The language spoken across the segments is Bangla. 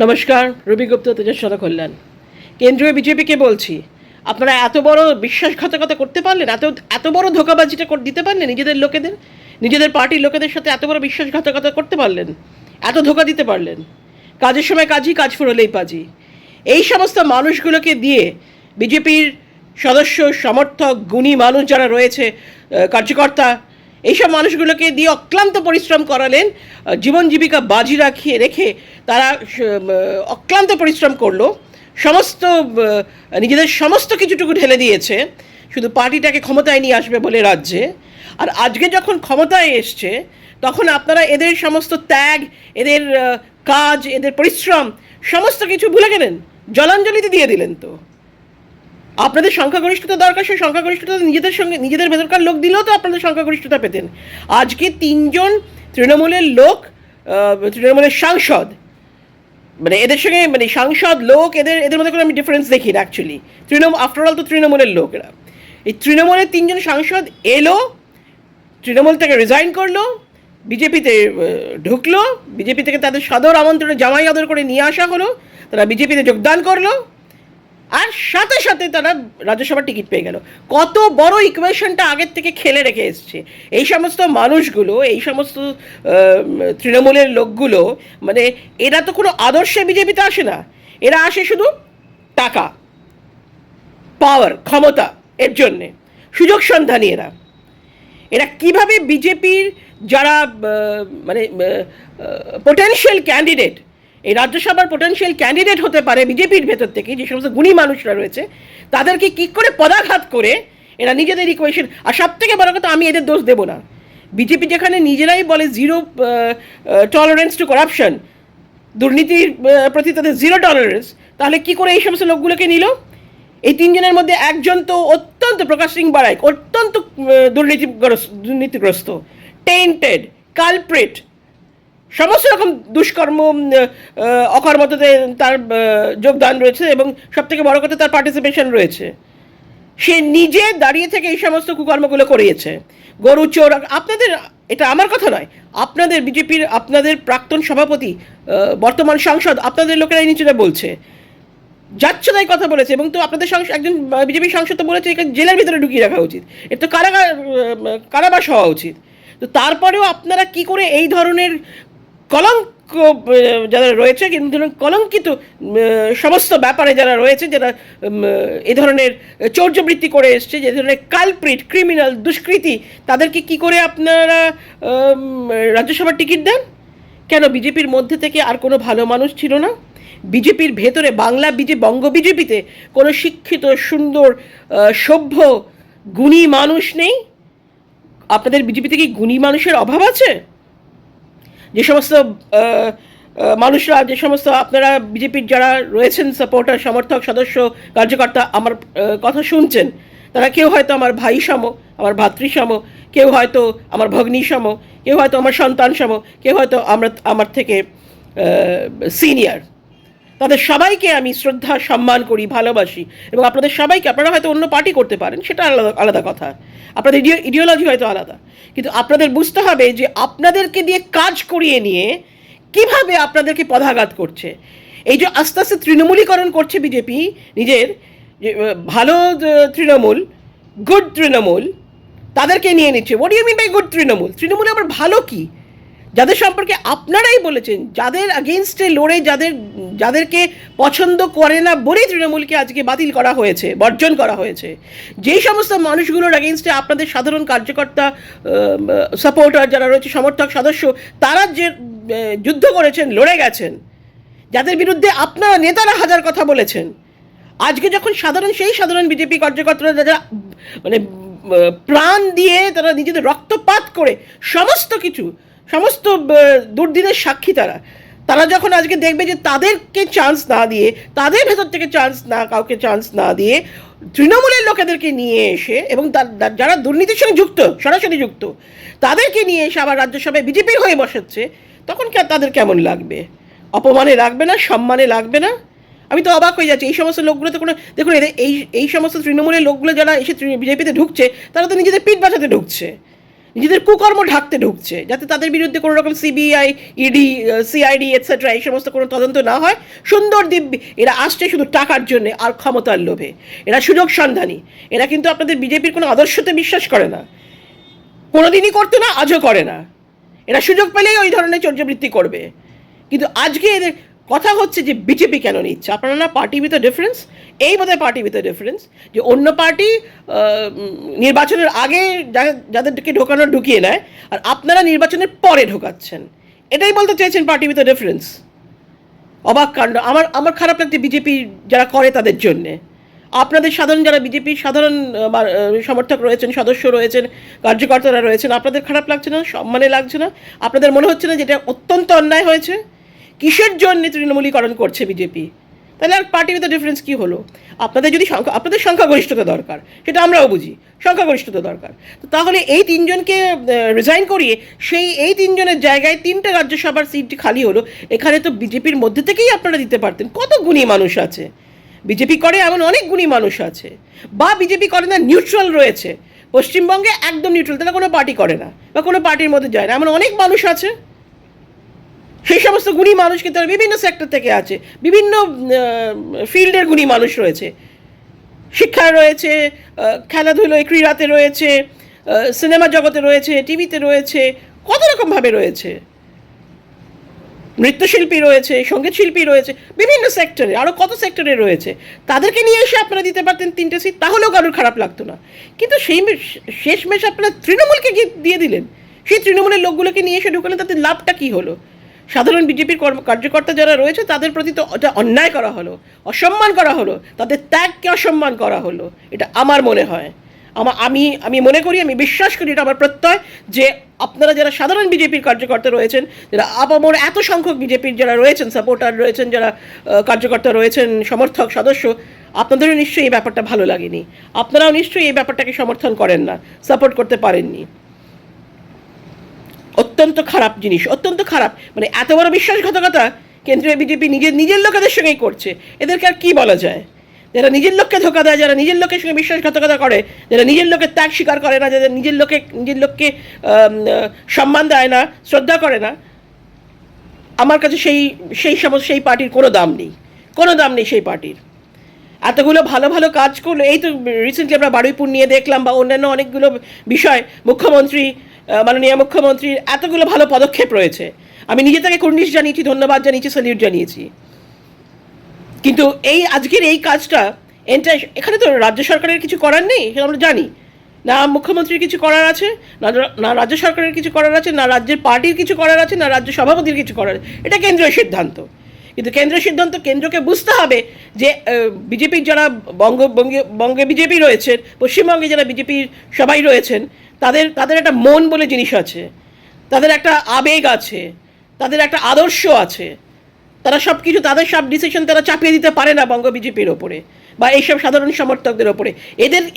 নমস্কার, রবি গুপ্ত, তেজস্বরা কল্যাণ। কেন্দ্রীয় বিজেপিকে বলছি, আপনারা এত বড় বিশ্বাসঘাতকতা করতে পারলেন, এত এত বড় ধোঁকাবাজিটা দিতে পারলেন নিজেদের লোকেদের, নিজেদের পার্টির লোকেদের সাথে এত বড় বিশ্বাসঘাতকতা করতে পারলেন, এত ধোঁকা দিতে পারলেন। কাজের সময় কাজই, কাজ ফুরলেই পাজি। এই সমস্ত মানুষগুলোকে দিয়ে বিজেপির সদস্য, সমর্থক, গুণী মানুষ যারা রয়েছে, কার্যকর্তা, এইসব মানুষগুলোকে দিয়ে অক্লান্ত পরিশ্রম করালেন। জীবন জীবিকা বাজি রেখে তারা অক্লান্ত পরিশ্রম করলো, সমস্ত নিজেদের সমস্ত কিছুটুকু ঢেলে দিয়েছে শুধু পার্টিটাকে ক্ষমতায় নিয়ে আসবে বলে রাজ্যে। আর আজকে যখন ক্ষমতায় এসছে তখন আপনারা এদের সমস্ত ত্যাগ, এদের কাজ, এদের পরিশ্রম সমস্ত কিছু ভুলে গেলেন, জলাঞ্জলিতে দিয়ে দিলেন। তো আপনাদের সংখ্যাগরিষ্ঠতা দরকার, সেই সংখ্যাগরিষ্ঠতা নিজেদের সঙ্গে, নিজেদের ভেতরকার লোক দিলেও তো আপনাদের সংখ্যাগরিষ্ঠতা পেতেন। আজকে 3জন তৃণমূলের লোক, তৃণমূলের সাংসদ, মানে এদের সঙ্গে মানে সাংসদ লোক, এদের মধ্যে কোনো আমি ডিফারেন্স দেখি না অ্যাকচুয়ালি। আফটারঅল তো তৃণমূলের লোক এরা। এই তৃণমূলের 3জন সাংসদ এলো, তৃণমূল থেকে রিজাইন করলো, বিজেপিতে ঢুকলো, বিজেপি থেকে তাদের সাদর আমন্ত্রণে জামাই আদর করে নিয়ে আসা হলো, তারা বিজেপিতে যোগদান করলো, আর সাথে সাথে তারা রাজ্যসভার টিকিট পেয়ে গেল। কত বড় ইকুয়েশনটা আগের থেকে খেলে রেখে এসছে এই সমস্ত মানুষগুলো, এই সমস্ত তৃণমূলের লোকগুলো। মানে এরা তো কোনো আদর্শে বিজেপিতে আসে না, এরা আসে শুধু টাকা, পাওয়ার, ক্ষমতা, এর জন্যে সুযোগ সন্ধানী। এরা কীভাবে বিজেপির যারা মানে পোটেনশিয়াল ক্যান্ডিডেট, এই রাজ্যসভার পোটেনশিয়াল ক্যান্ডিডেট হতে পারে বিজেপির ভেতর থেকে, যে সমস্ত গুণী মানুষরা রয়েছে তাদেরকে কী করে পদাঘাত করে এরা নিজেদের ইকুয়েশন। আর সব থেকে বড় কথা, আমি এদের দোষ দেবো না। বিজেপি যেখানে নিজেরাই বলে জিরো টলারেন্স টু করাপশন, দুর্নীতির প্রতি তাদের জিরো টলারেন্স, তাহলে কী করে এই সমস্ত লোকগুলোকে নিল? এই 3জনের মধ্যে একজন তো অত্যন্ত, প্রকাশ সিং বারাইক, অত্যন্ত দুর্নীতিগ্রস্ত, টেন্টেড, কালপ্রিট, সমস্ত রকম দুষ্কর্ম, অকর্মতাতে তার যোগদান রয়েছে এবং সবথেকে বড় কথা তার পার্টিসিপেশন রয়েছে। সে নিজে দাঁড়িয়ে থেকে এই সমস্ত কুকর্মগুলো করিয়েছে। গরু চোর, আপনাদের, এটা আমার কথা নয়, আপনাদের বিজেপির, আপনাদের প্রাক্তন সভাপতি, বর্তমান সাংসদ, আপনাদের লোকেরাই নিচে বলছে, যাচ্ছে তাই কথা বলেছে। এবং তো আপনাদের একজন বিজেপির সাংসদ তো বলেছে একে জেলের ভিতরে ঢুকিয়ে রাখা উচিত, এর তো কারাবাস হওয়া উচিত। তো তারপরেও আপনারা কি করে এই ধরনের কলঙ্ক যারা রয়েছে, কিন্তু কলঙ্কিত সমস্ত ব্যাপারে যারা রয়েছে, যারা এ ধরনের চৌর্যবৃত্তি করে এসছে, যে ধরনের কালপ্রিট, ক্রিমিনাল, দুষ্কৃতী, তাদেরকে কি করে আপনারা রাজ্যসভার টিকিট দেন? কেন বিজেপির মধ্যে থেকে আর কোনো ভালো মানুষ ছিল না? বিজেপির ভেতরে, বঙ্গ বিজেপিতে কোনো শিক্ষিত, সুন্দর, সভ্য, গুণী মানুষ নেই? আপনাদের বিজেপিতে কি গুণী মানুষের অভাব আছে? যে সমস্ত মানুষরা, যে সমস্ত আপনারা বিজেপির যারা রয়েছেন, সাপোর্টার, সমর্থক, সদস্য, কার্যকর্তা, আমার কথা শুনছেন, তারা কেউ হয়তো আমার ভাই সম, আমার ভাতৃসম, কেউ হয়তো আমার ভগ্নী সম, কেউ হয়তো আমার সন্তান সম, কেউ হয়তো আমার থেকে সিনিয়র। তাদের সবাইকে আমি শ্রদ্ধা, সম্মান করি, ভালোবাসি। এবং আপনাদের সবাইকে, আপনারা হয়তো অন্য পার্টি করতে পারেন, সেটা আলাদা আলাদা কথা, আপনাদের ইডিওলজি হয়তো আলাদা, কিন্তু আপনাদের বুঝতে হবে যে আপনাদেরকে দিয়ে কাজ করিয়ে নিয়ে কিভাবে আপনাদেরকে পদাঘাত করছে। এই যে আস্তে আস্তে তৃণমূলীকরণ করছে বিজেপি নিজের, যে ভালো তৃণমূল, গুড তৃণমূল, তাদেরকে নিয়ে নিচ্ছে। What you mean by good Trinamool? Trinamool আবার ভালো কি? যাদের সম্পর্কে আপনারাই বলেছেন, যাদের আগেনস্টে লড়ে, যাদেরকে পছন্দ করে না বলেই তৃণমূলকে আজকে বাতিল করা হয়েছে, বর্জন করা হয়েছে। যেই সমস্ত মানুষগুলোর আগেনস্টে আপনাদের সাধারণ কার্যকর্তা, সাপোর্টার যারা রয়েছে, সমর্থক, সদস্য, তারা যে যুদ্ধ করেছেন, লড়ে গেছেন, যাদের বিরুদ্ধে আপনারা নেতারা হাজার কথা বলেছেন, আজকে যখন সেই সাধারণ বিজেপি কার্যকর্তারা যারা মানে প্রাণ দিয়ে, তারা নিজেদের রক্তপাত করে সমস্ত কিছু, সমস্ত দুর্দিনের সাক্ষী, তারা যখন আজকে দেখবে যে তাদেরকে চান্স না দিয়ে, তাদের ভেতর থেকে কাউকে চান্স না দিয়ে তৃণমূলের লোকেদেরকে নিয়ে এসে, এবং যারা দুর্নীতির সঙ্গে যুক্ত, সরাসরি যুক্ত, তাদেরকে নিয়ে এসে আবার রাজ্যসভায় বিজেপির হয়ে বসাচ্ছে, তখন তাদের কেমন লাগবে? অপমানে লাগবে না? সম্মানে লাগবে না? আমি তো অবাক হয়ে যাচ্ছি। এই সমস্ত লোকগুলো তো কোনো, দেখুন, এই সমস্ত তৃণমূলের লোকগুলো যারা এসে বিজেপিতে ঢুকছে, তারা তো নিজেদের পিঠ বাঁচাতে ঢুকছে, নিজেদের কুকর্ম ঢাকতে ঢুকছে, যাতে তাদের বিরুদ্ধে কোনো রকম সিবিআই, ইডি, সিআইডি এটসেট্রা এই সমস্ত কোনো তদন্ত না হয়। সুন্দর দিব্যি এরা আসছে শুধু টাকার জন্যে আর ক্ষমতার লোভে। এরা সুযোগ সন্ধানী। এরা কিন্তু আপনাদের বিজেপির কোনো আদর্শতে বিশ্বাস করে না, কোনোদিনই করতো না, আজও করে না। এরা সুযোগ পেলেই ওই ধরনের চর্যাবৃত্তি করবে। কিন্তু আজকে এদের কথা হচ্ছে যে বিজেপি কেন নিচ্ছে? আপনারা না পার্টি উইথ আ ডিফারেন্স, এই বোধহয় পার্টি উইথ আ ডিফারেন্স, যে অন্য পার্টি নির্বাচনের আগে যাদেরকে ঢোকানো ঢুকিয়ে নেয়, আর আপনারা নির্বাচনের পরে ঢোকাচ্ছেন। এটাই বলতে চাইছেন পার্টি উইথ আ ডিফারেন্স। অবাক কাণ্ড। আমার খারাপ লাগছে বিজেপি যারা করে তাদের জন্যে। আপনাদের সাধারণ যারা বিজেপির সাধারণ সমর্থক রয়েছেন, সদস্য রয়েছেন, কার্যকর্তারা রয়েছেন, আপনাদের খারাপ লাগছে না? সম্মানে লাগছে না? আপনাদের মনে হচ্ছে না যেটা অত্যন্ত অন্যায় হয়েছে? কিসের জন্য তৃণমূলীকরণ করছে বিজেপি? তাহলে আর পার্টি উইথ ডিফারেন্স কী হলো? আপনাদের যদি আপনাদের সংখ্যাগরিষ্ঠতা দরকার, সেটা আমরাও বুঝি, সংখ্যাগরিষ্ঠতা দরকার। তো তাহলে এই তিনজনকে রিজাইন করিয়ে এই তিনজনের জায়গায় 3টে রাজ্যসভার সিট খালি হলো। এখানে তো বিজেপির মধ্যে থেকেই আপনারা দিতে পারতেন। কত গুণী মানুষ আছে বিজেপি করে, এমন অনেক গুণী মানুষ আছে। বা বিজেপি করে না, নিউট্রাল রয়েছে। পশ্চিমবঙ্গে একদম নিউট্রাল, তারা কোনো পার্টি করে না বা কোনো পার্টির মধ্যে যায় না, এমন অনেক মানুষ আছে। সেই সমস্ত গুণী মানুষ কিন্তু বিভিন্ন সেক্টর থেকে আছে, বিভিন্ন ফিল্ডের গুণী মানুষ রয়েছে। শিক্ষায় রয়েছে, খেলাধুলোয়, ক্রীড়াতে রয়েছে, সিনেমা জগতে রয়েছে, টিভিতে রয়েছে, কত রকমভাবে রয়েছে। নৃত্যশিল্পী রয়েছে, সঙ্গীত শিল্পী রয়েছে, বিভিন্ন সেক্টরে, আরও কত সেক্টরে রয়েছে। তাদেরকে নিয়ে এসে আপনারা দিতে পারতেন 3টে সিট, তাহলেও কারোর খারাপ লাগতো না। কিন্তু শেষমেশ আপনারা তৃণমূলকে দিয়ে দিলেন। সেই তৃণমূলের লোকগুলোকে নিয়ে এসে ঢুকালেন, তাদের লাভটা কী হলো? সাধারণ বিজেপির কার্যকর্তা যারা রয়েছে তাদের প্রতি তো এটা অন্যায় করা হলো, অসম্মান করা হলো, তাদের ত্যাগকে অসম্মান করা হলো। এটা আমার মনে হয়, আমি মনে করি, আমি বিশ্বাস করি, এটা আমার প্রত্যয়, যে আপনারা যারা সাধারণ বিজেপির কার্যকর্তা রয়েছেন, যারা আপামর এত সংখ্যক বিজেপির যারা রয়েছেন, সাপোর্টার রয়েছেন, যারা কার্যকর্তা রয়েছেন, সমর্থক সদস্য, আপনাদেরও নিশ্চয়ই এই ব্যাপারটা ভালো লাগেনি। আপনারাও নিশ্চয়ই এই ব্যাপারটাকে সমর্থন করেন না, সাপোর্ট করতে পারেননি। অত্যন্ত খারাপ জিনিস, অত্যন্ত খারাপ। মানে এত বড় বিশ্বাসঘাতকতা কেন্দ্রীয় বিজেপি নিজের লোকেদের সঙ্গেই করছে। এদেরকে আর কী বলা যায়? যারা নিজের লোককে ধোকা দেয়, যারা নিজের লোকের সঙ্গে বিশ্বাসঘাতকতা করে, যারা নিজের লোকের ত্যাগ স্বীকার করে না, যাদের নিজের লোককে সম্মান দেয় না, শ্রদ্ধা করে না, আমার কাছে সেই পার্টির কোনো দাম নেই, কোনো দাম নেই সেই পার্টির। এতগুলো ভালো ভালো কাজ করলো, এই তো রিসেন্টলি আমরা বারুইপুর নিয়ে দেখলাম, বা অন্যান্য অনেকগুলো বিষয়, মাননীয় মুখ্যমন্ত্রীর এতগুলো ভালো পদক্ষেপ রয়েছে। আমি নিজে থেকে কুর্নিশ জানিয়েছি, ধন্যবাদ জানিয়েছি, স্যালিউট জানিয়েছি। কিন্তু আজকের এই কাজটা এখানে তো রাজ্য সরকারের কিছু করার নেই, সেটা আমরা জানি। না মুখ্যমন্ত্রীর কিছু করার আছে, না রাজ্য সরকারের কিছু করার আছে, না রাজ্যের পার্টির কিছু করার আছে, না রাজ্য সভাপতির কিছু করার আছে। এটা কেন্দ্রীয় সিদ্ধান্ত। কিন্তু কেন্দ্রীয় সিদ্ধান্ত কেন্দ্রকে বুঝতে হবে যে বিজেপির যারা বঙ্গে বিজেপি রয়েছেন, পশ্চিমবঙ্গে যারা বিজেপির সবাই রয়েছেন, তাদের একটা মন বলে জিনিস আছে, তাদের একটা আবেগ আছে, তাদের একটা আদর্শ আছে। তারা তাদের সব ডিসিশন তারা চাপিয়ে দিতে পারে না বঙ্গ বিজেপির ওপরে বা এইসব সাধারণ সমর্থকদের ওপরে।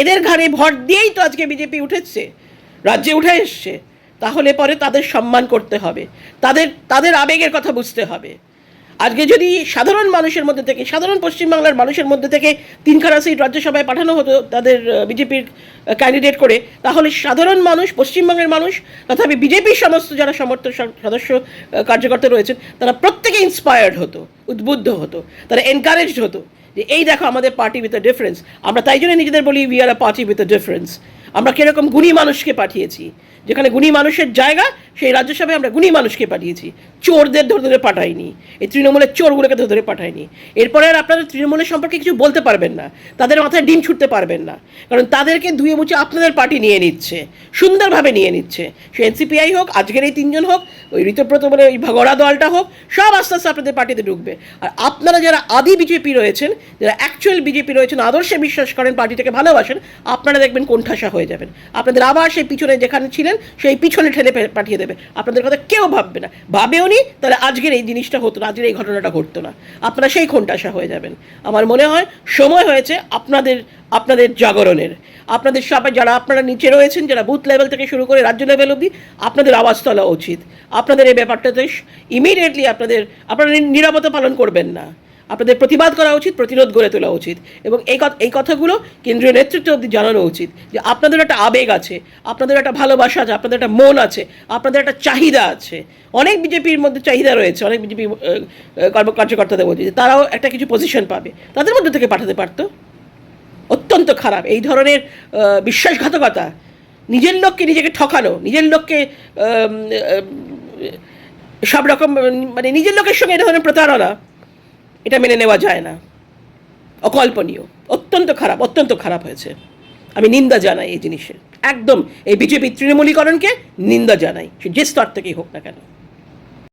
এদের ঘাড়ে ভর দিয়েই তো আজকে বিজেপি উঠেছে, রাজ্যে উঠে এসছে। তাহলে পরে তাদের সম্মান করতে হবে, তাদের আবেগের কথা বুঝতে হবে। আজকে যদি সাধারণ মানুষের মধ্যে থেকে, সাধারণ পশ্চিমবাংলার মানুষের মধ্যে থেকে 3খানা সিট রাজ্যসভায় পাঠানো হতো তাদের বিজেপির ক্যান্ডিডেট করে, তাহলে সাধারণ মানুষ, পশ্চিমবঙ্গের মানুষ, তথাপি বিজেপির সমস্ত যারা সদস্য কার্যকর্তা রয়েছেন, তারা প্রত্যেকে ইন্সপায়ার্ড হতো, উদ্বুদ্ধ হতো, তারা এনকারেজড হতো যে এই দেখো আমাদের পার্টি উইথ আ ডিফারেন্স। আমরা তাই জন্য নিজেদের বলি we are a party with a difference. আমরা কীরকম গুণী মানুষকে পাঠিয়েছি, যেখানে গুণী মানুষের জায়গা, সেই রাজ্যসভায় আমরা গুণী মানুষকে পাঠিয়েছি, চোরদের ধরে পাঠাইনি, এই তৃণমূলের চোরগুলোকে ধরে পাঠাইনি। এরপরে আর আপনারা তৃণমূলের সম্পর্কে কিছু বলতে পারবেন না, তাদের মাথায় ডিম ছুটতে পারবেন না, কারণ তাদেরকে ধুয়ে মুছে আপনাদের পার্টি নিয়ে নিচ্ছে, সুন্দরভাবে নিয়ে নিচ্ছে। সে এনসিপিআই হোক, আজকের এই 3জন হোক, ওই ঋতব্রত বলে ওই ভগড়া দলটা হোক, সব আস্তে আস্তে আপনাদের পার্টিতে ঢুকবে। আর আপনারা যারা আদি বিজেপি রয়েছেন, যারা অ্যাকচুয়াল বিজেপি রয়েছেন, আদর্শে বিশ্বাস করেন, পার্টিটাকে ভালোবাসেন, আপনারা দেখবেন কোণঠাসা হয়ে যাবেন। আপনাদের আবার সেই পিছনে যেখানে ছিলেন সেই পিছনে ঠেলে পাঠিয়ে দেবে। আপনাদের কথা কেউ ভাববে না, ভাবেও নি, তাহলে আজকের এই জিনিসটা হতো না, আজকের এই ঘটনাটা ঘটতো না। আপনারা সেই কোণঠাসা হয়ে যাবেন। আমার মনে হয় সময় হয়েছে আপনাদের জাগরণের। আপনাদের সবাই যারা আপনারা নিচে রয়েছেন, যারা বুথ লেভেল থেকে শুরু করে রাজ্য লেভেল অবধি, আপনাদের আওয়াজ তোলা উচিত। আপনাদের এই ব্যাপারটাতে ইমিডিয়েটলি আপনারা নীরবতা পালন করবেন না, আপনাদের প্রতিবাদ করা উচিত, প্রতিরোধ গড়ে তোলা উচিত, এবং এই কথাগুলো কেন্দ্রীয় নেতৃত্ব অবধি জানানো উচিত যে আপনাদের একটা আবেগ আছে, আপনাদের একটা ভালোবাসা আছে, আপনাদের একটা মন আছে, আপনাদের একটা চাহিদা আছে। অনেক বিজেপির মধ্যে চাহিদা রয়েছে, অনেক বিজেপি কার্যকর্তাদের মধ্যে, তারাও একটা কিছু পজিশন পাবে, তাদের মধ্যে থেকে পাঠাতে পারতো। অত্যন্ত খারাপ এই ধরনের বিশ্বাসঘাতকতা, নিজের লোককে নিজেকে ঠকানো, নিজের লোককে সব রকম মানে নিজের লোকের সঙ্গে এই ধরনের প্রতারণা, এটা মেনে নেওয়া যায় না, অকল্পনীয়, অত্যন্ত খারাপ হয়েছে। আমি নিন্দা জানাই এই জিনিসের, একদম এই বিজেপি তৃণমূলীকরণকে নিন্দা জানাই, সে যে স্তর থেকেই হোক না কেন।